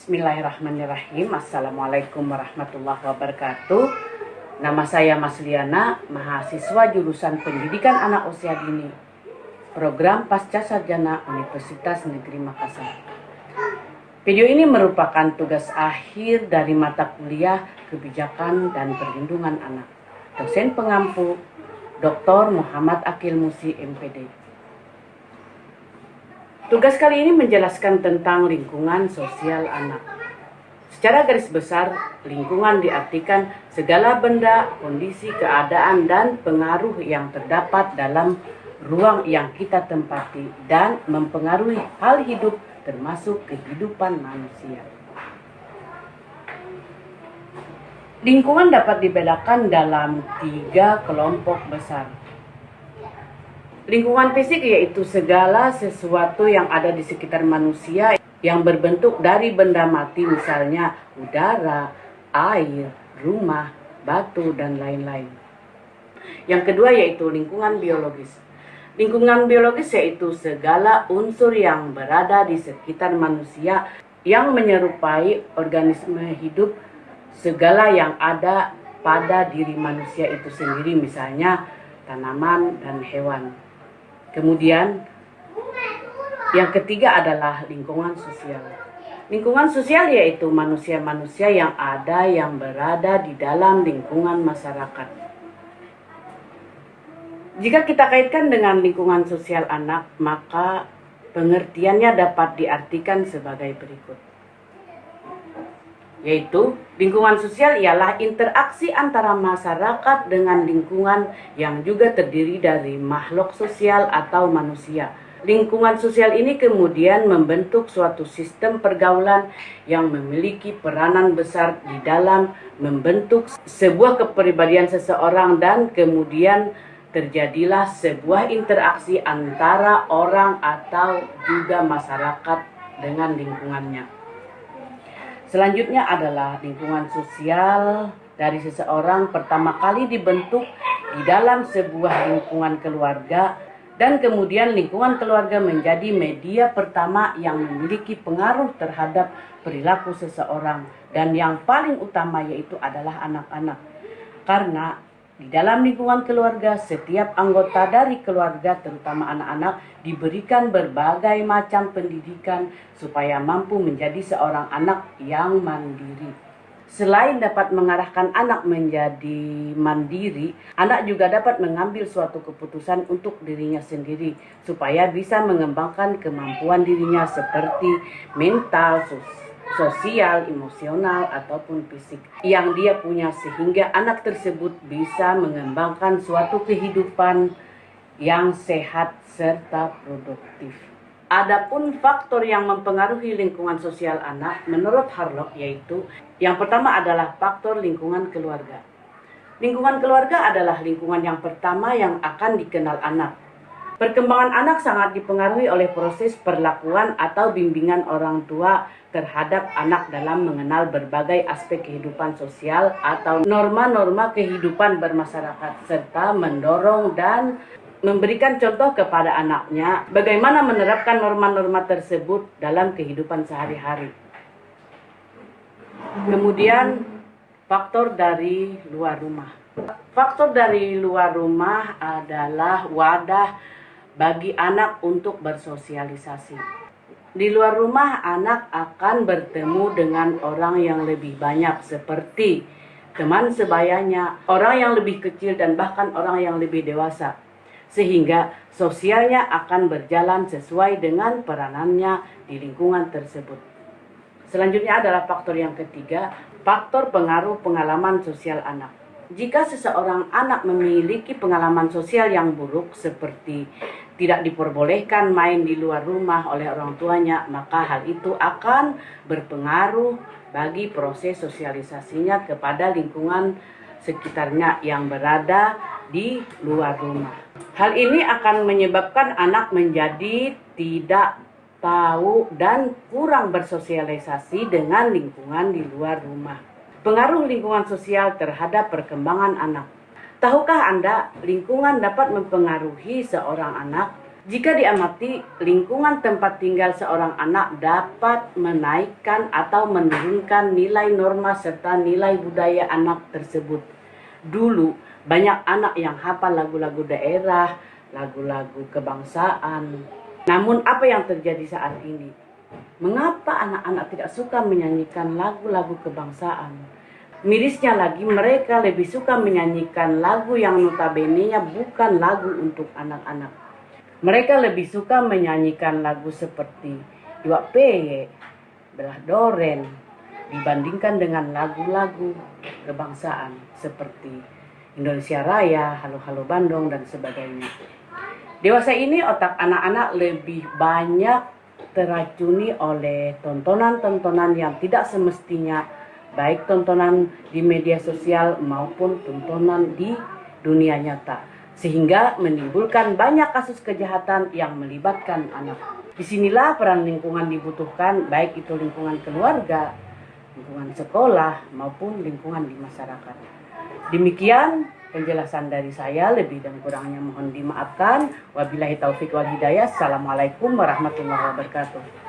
Bismillahirrahmanirrahim. Assalamualaikum warahmatullahi wabarakatuh. Nama saya Mas Liana, mahasiswa jurusan Pendidikan Anak Usia Dini, Program Pasca Sarjana Universitas Negeri Makassar. Video ini merupakan tugas akhir dari mata kuliah Kebijakan dan Perlindungan Anak. Dosen pengampu Dr. Muhammad Akil Musi, MPD. Tugas kali ini menjelaskan tentang lingkungan sosial anak. Secara garis besar, lingkungan diartikan segala benda, kondisi, keadaan, dan pengaruh yang terdapat dalam ruang yang kita tempati dan mempengaruhi hal hidup termasuk kehidupan manusia. Lingkungan dapat dibedakan dalam 3 kelompok besar. Lingkungan fisik yaitu segala sesuatu yang ada di sekitar manusia yang berbentuk dari benda mati, misalnya udara, air, rumah, batu, dan lain-lain. Yang kedua yaitu lingkungan biologis. Lingkungan biologis yaitu segala unsur yang berada di sekitar manusia yang menyerupai organisme hidup, segala yang ada pada diri manusia itu sendiri, misalnya tanaman dan hewan. Kemudian yang ketiga adalah lingkungan sosial. Lingkungan sosial yaitu manusia-manusia yang ada yang berada di dalam lingkungan masyarakat. Jika kita kaitkan dengan lingkungan sosial anak, maka pengertiannya dapat diartikan sebagai berikut. Yaitu lingkungan sosial ialah interaksi antara masyarakat dengan lingkungan yang juga terdiri dari makhluk sosial atau manusia. Lingkungan sosial ini kemudian membentuk suatu sistem pergaulan yang memiliki peranan besar di dalam membentuk sebuah kepribadian seseorang, dan kemudian terjadilah sebuah interaksi antara orang atau juga masyarakat dengan lingkungannya. Selanjutnya adalah lingkungan sosial dari seseorang pertama kali dibentuk di dalam sebuah lingkungan keluarga, dan kemudian lingkungan keluarga menjadi media pertama yang memiliki pengaruh terhadap perilaku seseorang, dan yang paling utama yaitu adalah anak-anak. Karena di dalam lingkungan keluarga, setiap anggota dari keluarga, terutama anak-anak, diberikan berbagai macam pendidikan supaya mampu menjadi seorang anak yang mandiri. Selain dapat mengarahkan anak menjadi mandiri, anak juga dapat mengambil suatu keputusan untuk dirinya sendiri supaya bisa mengembangkan kemampuan dirinya seperti mental, sosial, emosional, ataupun fisik yang dia punya, sehingga anak tersebut bisa mengembangkan suatu kehidupan yang sehat serta produktif. Adapun faktor yang mempengaruhi lingkungan sosial anak menurut Harlock yaitu yang pertama adalah faktor lingkungan keluarga. Lingkungan keluarga adalah lingkungan yang pertama yang akan dikenal anak. Perkembangan anak sangat dipengaruhi oleh proses perlakuan atau bimbingan orang tua terhadap anak dalam mengenal berbagai aspek kehidupan sosial atau norma-norma kehidupan bermasyarakat, serta mendorong dan memberikan contoh kepada anaknya bagaimana menerapkan norma-norma tersebut dalam kehidupan sehari-hari. Kemudian faktor dari luar rumah. Faktor dari luar rumah adalah wadah bagi anak untuk bersosialisasi. Di luar rumah, anak akan bertemu dengan orang yang lebih banyak seperti teman sebayanya, orang yang lebih kecil, dan bahkan orang yang lebih dewasa. Sehingga sosialnya akan berjalan sesuai dengan peranannya di lingkungan tersebut. Selanjutnya adalah faktor yang ketiga, faktor pengaruh pengalaman sosial anak. Jika seseorang anak memiliki pengalaman sosial yang buruk seperti tidak diperbolehkan main di luar rumah oleh orang tuanya, maka hal itu akan berpengaruh bagi proses sosialisasinya kepada lingkungan sekitarnya yang berada di luar rumah. Hal ini akan menyebabkan anak menjadi tidak tahu dan kurang bersosialisasi dengan lingkungan di luar rumah. Pengaruh lingkungan sosial terhadap perkembangan anak. Tahukah Anda, lingkungan dapat mempengaruhi seorang anak Jika diamati, lingkungan tempat tinggal seorang anak dapat menaikkan atau menurunkan nilai norma serta nilai budaya anak tersebut. Dulu, banyak anak yang hafal lagu-lagu daerah, lagu-lagu kebangsaan. Namun apa yang terjadi saat ini? Mengapa anak-anak tidak suka menyanyikan lagu-lagu kebangsaan? Mirisnya lagi, mereka lebih suka menyanyikan lagu yang notabene-nya bukan lagu untuk anak-anak. Mereka lebih suka menyanyikan lagu seperti Iwak Peye, Belah Doren, dibandingkan dengan lagu-lagu kebangsaan seperti Indonesia Raya, Halo Halo Bandung, dan sebagainya. Dewasa ini otak anak-anak lebih banyak teracuni oleh tontonan-tontonan yang tidak semestinya, baik tontonan di media sosial maupun tontonan di dunia nyata, sehingga menimbulkan banyak kasus kejahatan yang melibatkan anak. Disinilah peran lingkungan dibutuhkan, baik itu lingkungan keluarga, lingkungan sekolah, maupun lingkungan di masyarakat. Demikian penjelasan dari saya, lebih dan kurangnya mohon dimaafkan. Wabillahi taufik wal hidayah. Assalamualaikum warahmatullahi wabarakatuh.